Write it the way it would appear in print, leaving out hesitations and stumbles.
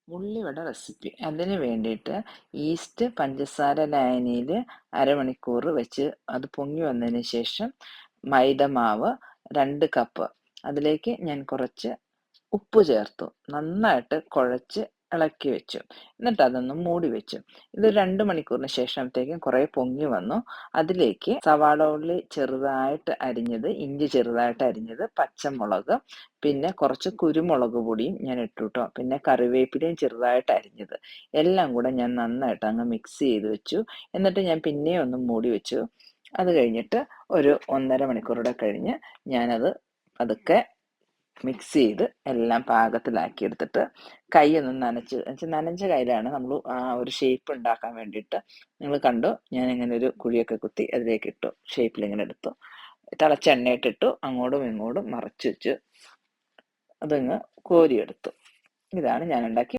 ഉള്ളിവട റെസിപ്പി. അതിന് വേണ്ടിയിട്ട് ഈസ്റ്റ് പഞ്ചസാര ലായനിയിൽ അരമണിക്കൂർ വെച്ച് അത് പൊങ്ങി വന്നതിന് ശേഷം മൈദമാവ് 2 കപ്പ്, അതിലേക്ക് ഞാൻ കുറച്ച് ഉപ്പ് ചേർത്തു. നന്നായിട്ട് കുഴച്ച് ഇളക്കി വെച്ചു. എന്നിട്ട് അതൊന്ന് മൂടി വെച്ചു. ഇത് 2 മണിക്കൂറിന് ശേഷത്തേക്കും കുറേ പൊങ്ങി വന്നു. അതിലേക്ക് സവാള ഉള്ളി ചെറുതായിട്ട് അരിഞ്ഞത്, ഇഞ്ചി ചെറുതായിട്ട് അരിഞ്ഞത്, പച്ചമുളക്, പിന്നെ കുറച്ച് കുരുമുളക് പൊടിയും ഞാൻ ഇട്ടു ട്ടോ. പിന്നെ കറിവേപ്പിലയും ചെറുതായിട്ട് അരിഞ്ഞത്. എല്ലാം കൂടെ ഞാൻ നന്നായിട്ട് അങ്ങ് മിക്സ് ചെയ്ത് വെച്ചു. എന്നിട്ട് ഞാൻ പിന്നെയും ഒന്ന് മൂടി വെച്ചു. അത് കഴിഞ്ഞിട്ട് ഒരു 1.5 മണിക്കൂറൂടെ കഴിഞ്ഞ് ഞാനത് പതുക്കെ മിക്സ് ചെയ്ത് എല്ലാം പാകത്തിലാക്കി എടുത്തിട്ട് കൈയൊന്ന് നനച്ച കയ്യിലാണ് നമ്മൾ ഒരു ഷേപ്പ് ഉണ്ടാക്കാൻ വേണ്ടിയിട്ട്. നിങ്ങൾ കണ്ടു, ഞാൻ ഇങ്ങനെ ഒരു കുഴിയൊക്കെ കുത്തി അതിലേക്ക് ഇട്ടു, ഷേപ്പിൽ ഇങ്ങനെ എടുത്തു, തിളച്ച എണ്ണയിട്ടിട്ടു, അങ്ങോട്ടും ഇങ്ങോട്ടും മറച്ച് വെച്ച് അതങ്ങ് കോരിയെടുത്തു. ഇതാണ് ഞാൻ ഉണ്ടാക്കി